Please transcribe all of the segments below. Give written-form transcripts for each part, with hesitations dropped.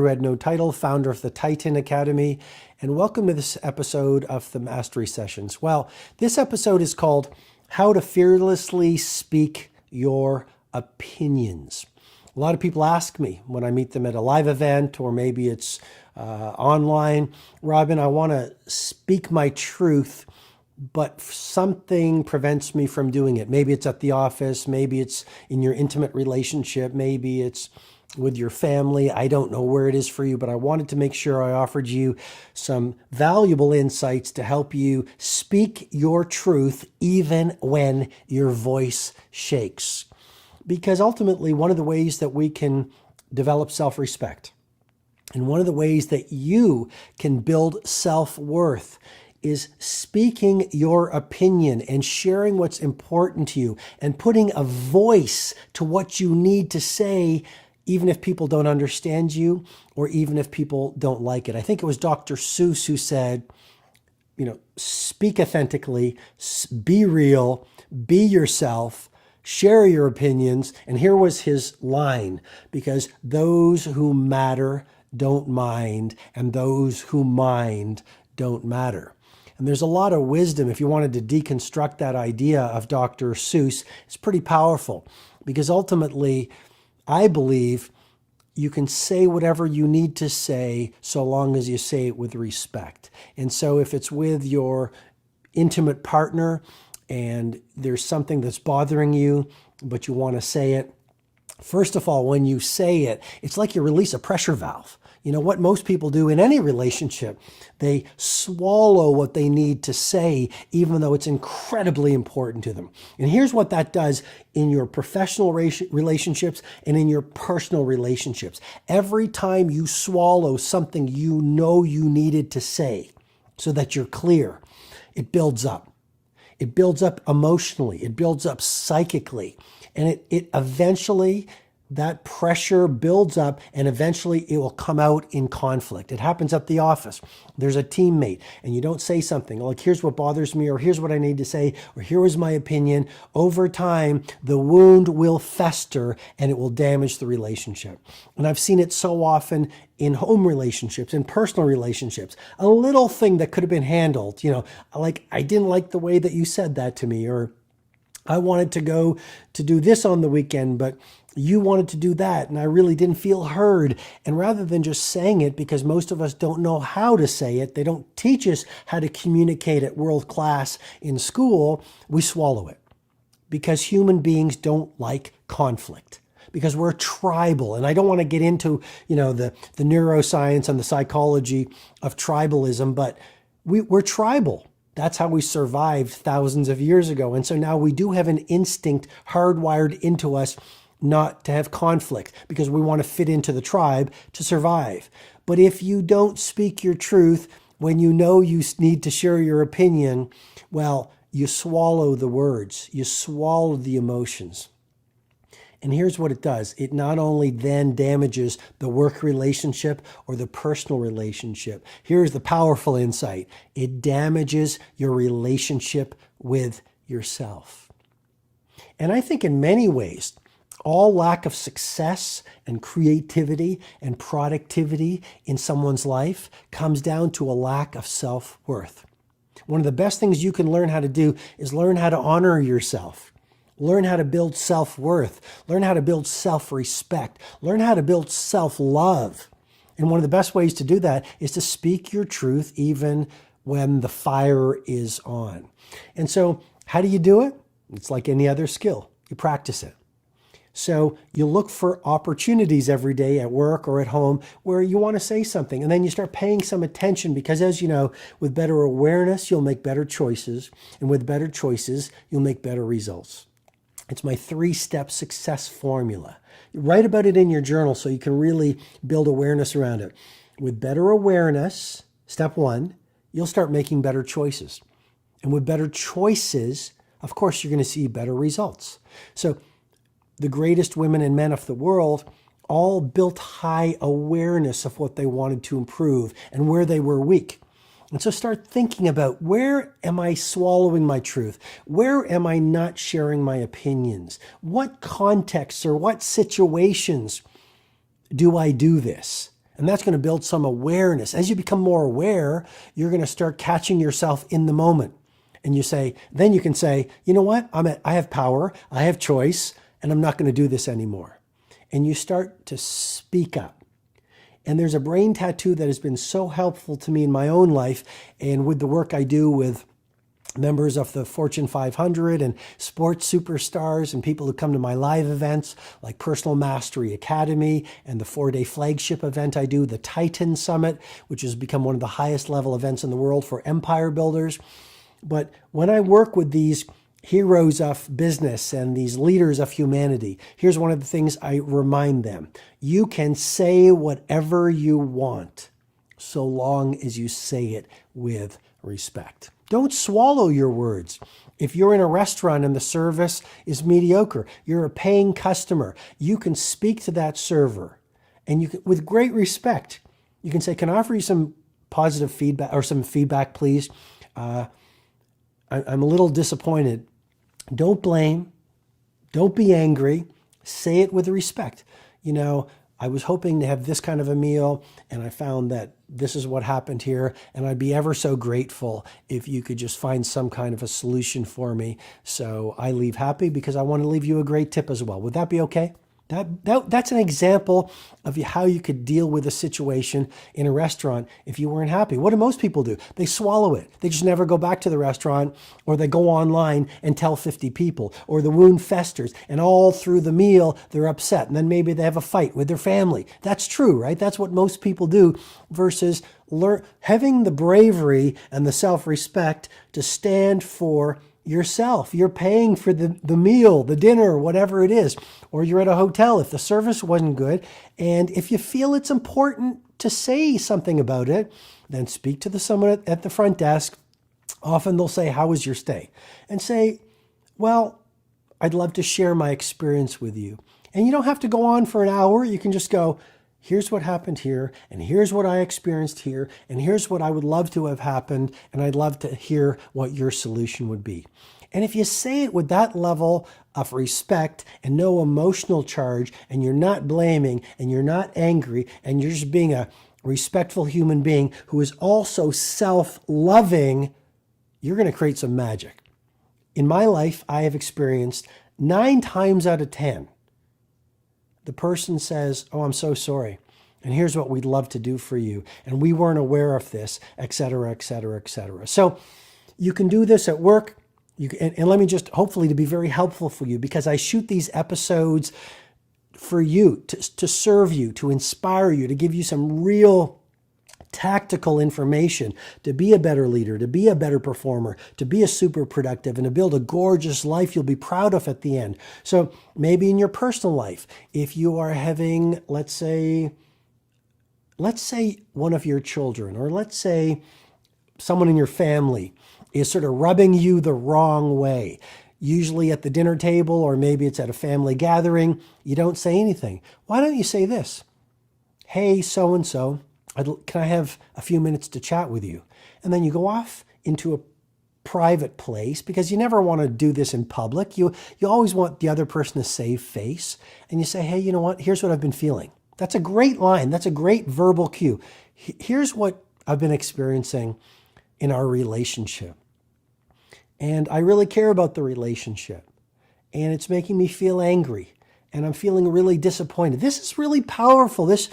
Who had no title, founder of the Titan Academy, and welcome to this episode of the Mastery Sessions. Well, this episode is called How to Fearlessly Speak Your Opinions. A lot of people ask me when I meet them at a live event, or maybe it's online, Robin, I want to speak my truth, but something prevents me from doing it. Maybe it's at the office, maybe it's in your intimate relationship, maybe it's with your family. I don't know where it is for you, but I wanted to make sure I offered you some valuable insights to help you speak your truth even when your voice shakes. Because ultimately, one of the ways that we can develop self-respect and one of the ways that you can build self-worth is speaking your opinion and sharing what's important to you and putting a voice to what you need to say, even if people don't understand you or even if people don't like it. I think it was Dr. Seuss who said, speak authentically, be real, be yourself, share your opinions. And here was his line, because those who matter don't mind, and those who mind don't matter. And there's a lot of wisdom. If you wanted to deconstruct that idea of Dr. Seuss, it's pretty powerful, because ultimately, I believe you can say whatever you need to say so long as you say it with respect. And so if it's with your intimate partner and there's something that's bothering you, but you want to say it, first of all, when you say it, it's like you release a pressure valve. You know what most people do in any relationship, they swallow what they need to say, even though it's incredibly important to them. And here's what that does in your professional relationships and in your personal relationships. Every time you swallow something you know you needed to say so that you're clear, it builds up. It builds up emotionally. It builds up psychically. And it eventually, that pressure builds up, and eventually it will come out in conflict. It happens at the office. There's a teammate and you don't say something like, here's what bothers me, or here's what I need to say, or here is my opinion. Over time, the wound will fester and it will damage the relationship. And I've seen it so often in home relationships, in personal relationships. A little thing that could have been handled, like, I didn't like the way that you said that to me, or I wanted to go to do this on the weekend, but you wanted to do that, and I really didn't feel heard. And rather than just saying it, because most of us don't know how to say it, they don't teach us how to communicate at world class in school, we swallow it. Because human beings don't like conflict. Because we're tribal. And I don't want to get into, the neuroscience and the psychology of tribalism, but we're tribal. That's how we survived thousands of years ago. And so now we do have an instinct hardwired into us not to have conflict, because we want to fit into the tribe to survive. But if you don't speak your truth when you know you need to share your opinion, well, you swallow the words, you swallow the emotions. And here's what it does. It not only then damages the work relationship or the personal relationship. Here's the powerful insight. It damages your relationship with yourself. And I think in many ways, all lack of success and creativity and productivity in someone's life comes down to a lack of self-worth. One of the best things you can learn how to do is learn how to honor yourself. Learn how to build self-worth. Learn how to build self-respect. Learn how to build self-love. And one of the best ways to do that is to speak your truth even when the fire is on. And so how do you do it? It's like any other skill. You practice it. So you look for opportunities every day at work or at home where you want to say something, and then you start paying some attention, because as you know, with better awareness, you'll make better choices, and with better choices, you'll make better results. It's my 3-step success formula. Write about it in your journal so you can really build awareness around it. With better awareness, step 1, you'll start making better choices. And with better choices, of course, you're going to see better results. So the greatest women and men of the world all built high awareness of what they wanted to improve and where they were weak. And so start thinking about, where am I swallowing my truth? Where am I not sharing my opinions? What contexts or what situations do I do this? And that's going to build some awareness. As you become more aware, you're going to start catching yourself in the moment. And then you can say, you know what? I have power, I have choice, and I'm not going to do this anymore. And you start to speak up. And there's a brain tattoo that has been so helpful to me in my own life and with the work I do with members of the Fortune 500 and sports superstars and people who come to my live events like Personal Mastery Academy and the 4-day flagship event I do, the Titan Summit, which has become one of the highest level events in the world for empire builders. But when I work with these heroes of business and these leaders of humanity, here's one of the things I remind them. You can say whatever you want so long as you say it with respect. Don't swallow your words. If you're in a restaurant and the service is mediocre, you're a paying customer, you can speak to that server and with great respect, you can say, can I offer you some positive feedback or some feedback, please? I'm a little disappointed. Don't blame. Don't be angry. Say it with respect. I was hoping to have this kind of a meal, and I found that this is what happened here, and I'd be ever so grateful if you could just find some kind of a solution for me so I leave happy, because I want to leave you a great tip as well. Would that be okay? That's an example of how you could deal with a situation in a restaurant if you weren't happy. What do most people do? They swallow it. They just never go back to the restaurant, or they go online and tell 50 people, or the wound festers, and all through the meal they're upset, and then maybe they have a fight with their family. That's true, right? That's what most people do, versus having the bravery and the self-respect to stand for yourself. You're paying for the meal, the dinner, whatever it is, or you're at a hotel if the service wasn't good. And if you feel it's important to say something about it, then speak to someone at the front desk. Often they'll say, how was your stay? And say, well, I'd love to share my experience with you. And you don't have to go on for an hour. You can just go, here's what happened here, and here's what I experienced here, and here's what I would love to have happened, and I'd love to hear what your solution would be. And if you say it with that level of respect and no emotional charge, and you're not blaming, and you're not angry, and you're just being a respectful human being who is also self-loving, you're going to create some magic. In my life, I have experienced 9 times out of 10, the person says, oh, I'm so sorry, and here's what we'd love to do for you, and we weren't aware of this, etc., etc., etc. So you can do this at work. And let me just, hopefully, to be very helpful for you, because I shoot these episodes for you, to serve you, to inspire you, to give you some real tactical information to be a better leader, to be a better performer, to be a super productive, and to build a gorgeous life you'll be proud of at the end. So maybe in your personal life, if you are having, let's say one of your children, or let's say someone in your family is sort of rubbing you the wrong way, usually at the dinner table, or maybe it's at a family gathering, you don't say anything. Why don't you say this? Hey, so-and-so, can I have a few minutes to chat with you? And then you go off into a private place, because you never want to do this in public. You always want the other person to save face. And you say, hey, you know what? Here's what I've been feeling. That's a great line. That's a great verbal cue. Here's what I've been experiencing in our relationship. And I really care about the relationship. And it's making me feel angry. And I'm feeling really disappointed. This is really powerful. This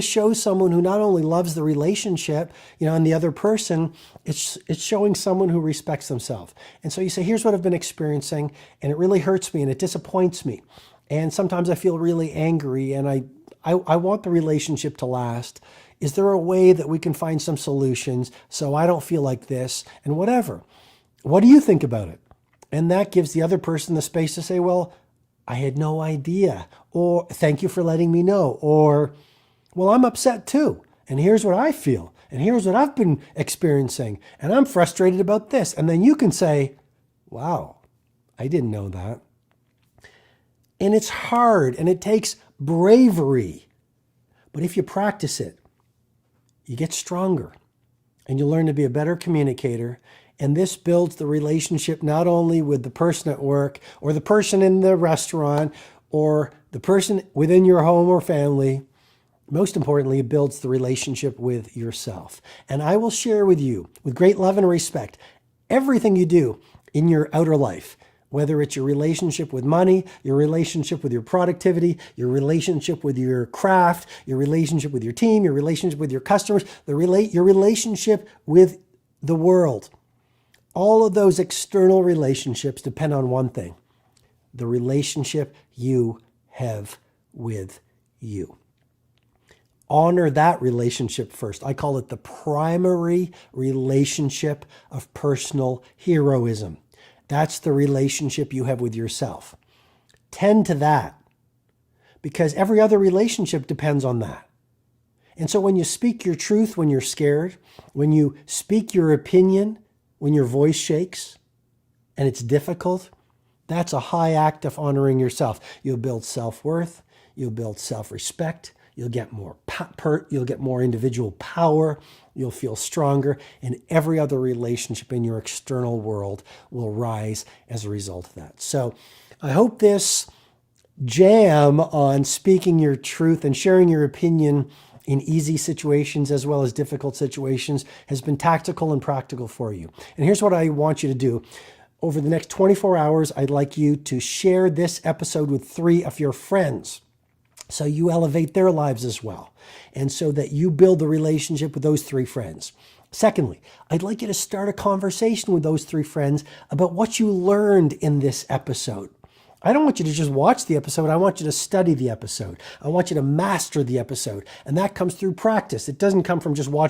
shows someone who not only loves the relationship, and the other person, it's showing someone who respects themselves. And so you say, here's what I've been experiencing, and it really hurts me, and it disappoints me. And sometimes I feel really angry, and I want the relationship to last. Is there a way that we can find some solutions so I don't feel like this, and whatever? What do you think about it? And that gives the other person the space to say, well, I had no idea, or thank you for letting me know, or, well, I'm upset too, and here's what I feel, and here's what I've been experiencing, and I'm frustrated about this. And then you can say, wow, I didn't know that. And it's hard, and it takes bravery. But if you practice it, you get stronger, and you learn to be a better communicator. And this builds the relationship not only with the person at work, or the person in the restaurant, or the person within your home or family, Most importantly, it builds the relationship with yourself. And I will share with you, with great love and respect, everything you do in your outer life, whether it's your relationship with money, your relationship with your productivity, your relationship with your craft, your relationship with your team, your relationship with your customers, your relationship with the world. All of those external relationships depend on one thing: the relationship you have with you. Honor that relationship first. I call it the primary relationship of personal heroism. That's the relationship you have with yourself. Tend to that, because every other relationship depends on that. And so when you speak your truth when you're scared, when you speak your opinion when your voice shakes and it's difficult, that's a high act of honoring yourself. You'll build self-worth, you'll build self-respect, you'll get more individual power, you'll feel stronger, and every other relationship in your external world will rise as a result of that. So I hope this jam on speaking your truth and sharing your opinion in easy situations as well as difficult situations has been tactical and practical for you. And here's what I want you to do. Over the next 24 hours, I'd like you to share this episode with 3 of your friends, so you elevate their lives as well, and so that you build the relationship with those 3 friends. Secondly, I'd like you to start a conversation with those 3 friends about what you learned in this episode. I don't want you to just watch the episode. I want you to study the episode. I want you to master the episode. And that comes through practice. It doesn't come from just watching